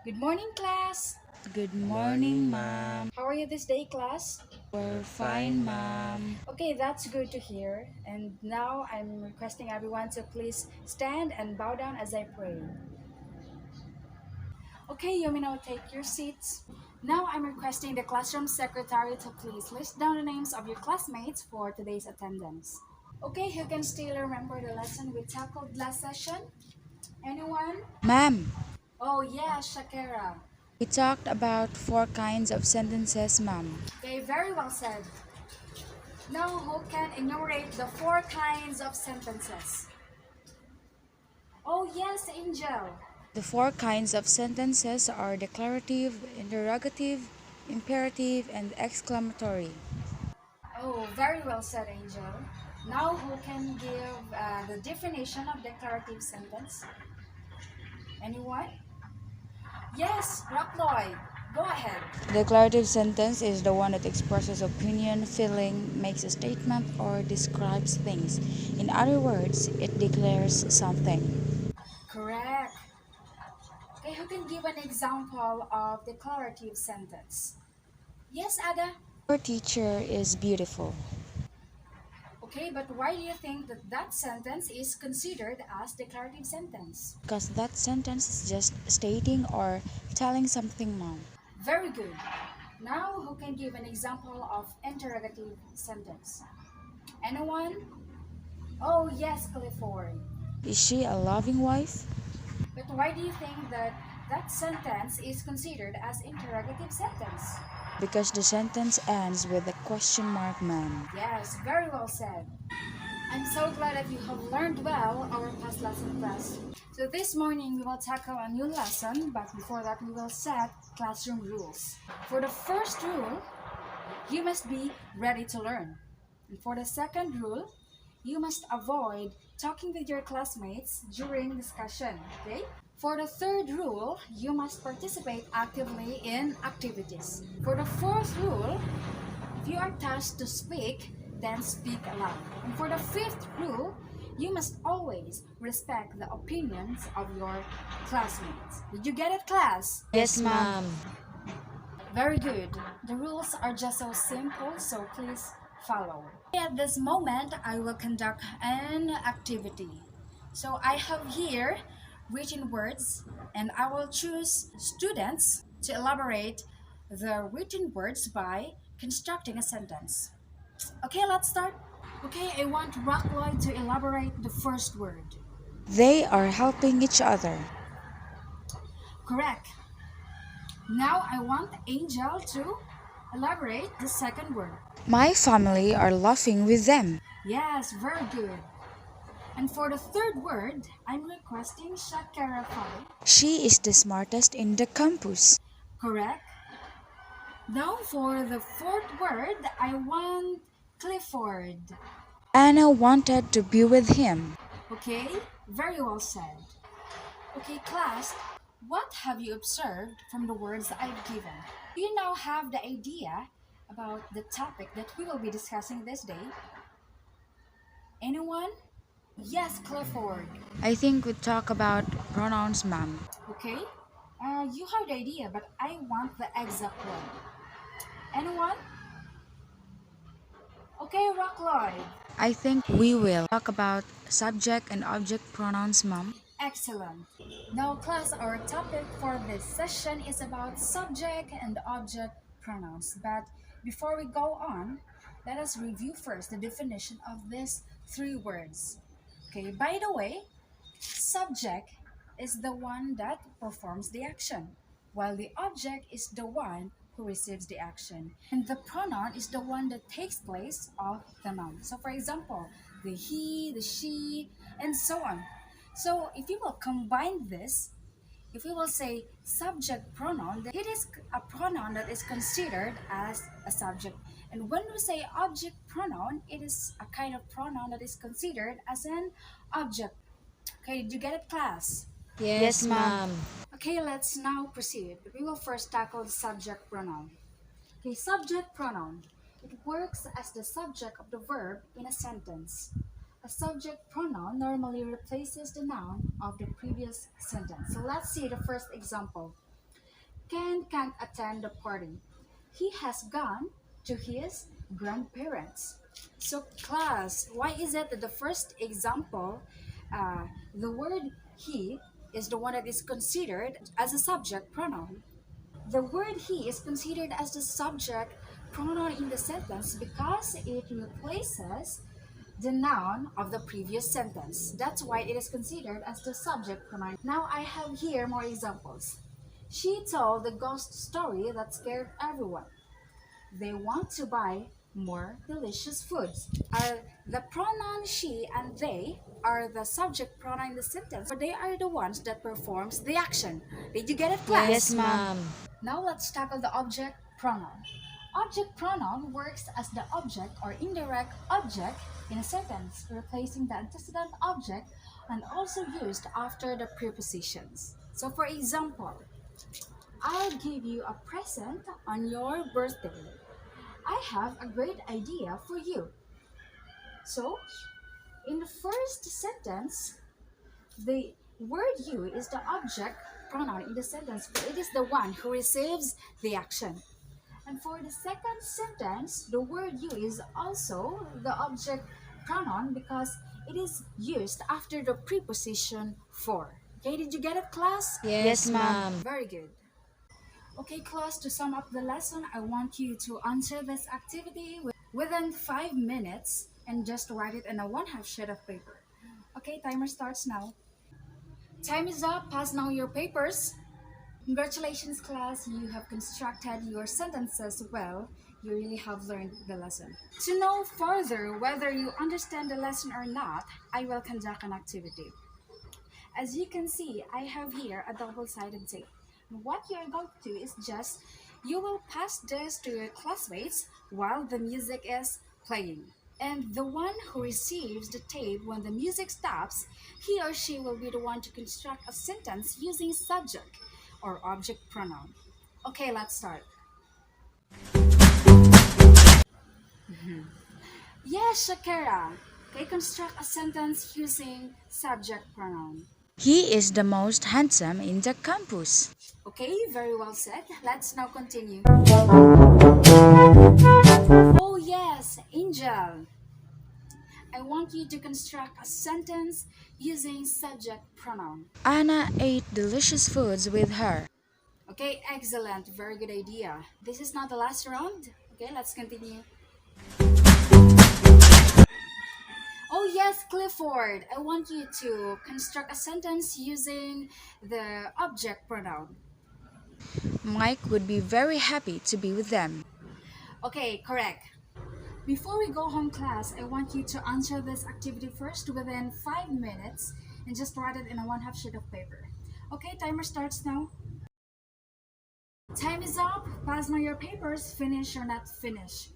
Good morning, class. Good morning, Morning, ma'am. ma'am. How are you this day, class? We're Fine, fine, ma'am. ma'am. Okay, that's good to hear. And now I'm requesting everyone to please stand and bow down as I pray. Okay, you may now take your seats. Now I'm requesting the classroom secretary to please list down the names of your classmates for today's attendance. Okay, who can still remember the lesson we tackled last session? Anyone? Ma'am, Oh, yeah, Shakira. we talked about four kinds of sentences, ma'am. Okay, very well said. Now, who can enumerate the four kinds of sentences? Oh, yes, Angel. The four kinds of sentences are declarative, interrogative, imperative, and exclamatory. Oh, very well said, Angel. Now, who can give the definition of declarative sentence? Anyone? Yes, Rock Lloyd. Go ahead. Declarative sentence is the one that expresses opinion, feeling, makes a statement, or describes things. In other words, it declares something. Correct. Okay, who can give an example of declarative sentence? Yes, Ada. Our teacher is beautiful Okay, but why do you think that that sentence is considered as declarative sentence? because that sentence is just stating or telling something now. Very good. Now, who can give an example of interrogative sentence? Anyone? Oh, yes, Clifford. Is she a loving wife? But why do you think that that sentence is considered as interrogative sentence? Because the sentence ends with a question mark, ma'am. Yes, very well said. I'm so glad that you have learned well our past lesson class. So this morning we will tackle a new lesson, but before that we will set classroom rules. For the first rule, you must be ready to learn. And for the second rule, you must avoid talking with your classmates during discussion, okay? For the third rule, you must participate actively in activities. For the fourth rule, if you are tasked to speak, then speak aloud. And for the fifth rule, you must always respect the opinions of your classmates. Did you get it, class? Yes, ma'am. Very good. The rules are just so simple, so please follow. At this moment, I will conduct an activity. So I have here written words, and I will choose students to elaborate the written words by constructing a sentence. Okay, let's start. Okay, I want Rockloyd to elaborate the first word. They are helping each other. Correct. Now I want Angel to elaborate the second word. My family are laughing with them. Yes, very good. And for the third word, I'm requesting Shakira Fai. She is the smartest in the campus. Correct. Now for the fourth word, I want Clifford. Anna wanted to be with him. Okay, very well said. Okay, class, what have you observed from the words that I've given? Do you now have the idea about the topic that we will be discussing this day? Anyone? Yes, Clifford. I think we talk about pronouns, ma'am. Okay, you have the idea, but I want the exact one. Anyone? Okay, Rock Lloyd. I think we will talk about subject and object pronouns, ma'am. Excellent. Now, class, our topic for this session is about subject and object pronouns. But before we go on, let us review first the definition of these three words. Okay, by the way, subject is the one that performs the action, while the object is the one who receives the action. And the pronoun is the one that takes place of the noun. So, for example, the he, the she, and so on. So, if you will combine this, if we will say subject pronoun, then it is a pronoun that is considered as a subject. And when we say object pronoun, it is a kind of pronoun that is considered as an object. Okay, did you get it, class? Yes, ma'am. Okay, let's now proceed. We will first tackle the subject pronoun. Okay, subject pronoun. It works as the subject of the verb in a sentence. A subject pronoun normally replaces the noun of the previous sentence. So let's see the first example. Ken can't attend the party. He has gone to his grandparents. So, class, why is it that the first example, the word he is the one that is considered as a subject pronoun? The word he is considered as the subject pronoun in the sentence because it replaces the noun of the previous sentence. That's why it is considered as the subject pronoun. Now I have here more examples. She told the ghost story that scared everyone. They want to buy more delicious foods. Are the pronoun she and they are the subject pronoun in the sentence, or they are the ones that performs the action? Did you get it, class? Yes, ma'am. Now let's tackle the object pronoun. Object pronoun works as the object or indirect object in a sentence, replacing the antecedent object and also used after the prepositions. So for example, I'll give you a present on your birthday. I have a great idea for you. So, in the first sentence, the word you is the object pronoun in the sentence. It is the one who receives the action. And for the second sentence, the word you is also the object pronoun because it is used after the preposition for. Okay, did you get it, class? Yes, ma'am. Very good. Okay, class, to sum up the lesson, I want you to answer this activity within 5 minutes and just write it in a 1/2 sheet of paper. Okay, timer starts now. Time is up. Pass now your papers. Congratulations, class. You have constructed your sentences well. You really have learned the lesson. To know further whether you understand the lesson or not, I will conduct an activity. As you can see, I have here a double-sided tape. What you're going to do is just, you will pass this to your classmates while the music is playing. And the one who receives the tape when the music stops, he or she will be the one to construct a sentence using subject or object pronoun. Okay, let's start. Yes, Shakira. Okay, construct a sentence using subject pronoun. He is the most handsome in the campus. Okay, very well said. Let's now continue. Oh yes, Angel. I want you to construct a sentence using subject pronoun. Anna ate delicious foods with her. Okay, excellent. Very good idea. This is not the last round. Okay, let's continue. Oh yes, Clifford. I want you to construct a sentence using the object pronoun. Mike would be very happy to be with them. Okay, correct. Before we go home, class, I want you to answer this activity first within 5 minutes and just write it in a 1/2 sheet of paper. Okay, timer starts now. Time is up. Pass now your papers, finish or not finish.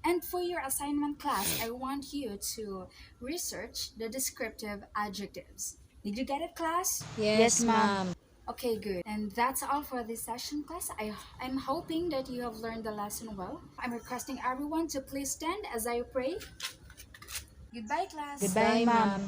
And for your assignment, class, I want you to research the descriptive adjectives. Did you get it, class? Yes, ma'am. Okay, good. And that's all for this session, class. I'm hoping that you have learned the lesson well. I'm requesting everyone to please stand as I pray. Goodbye, class. Goodbye, ma'am.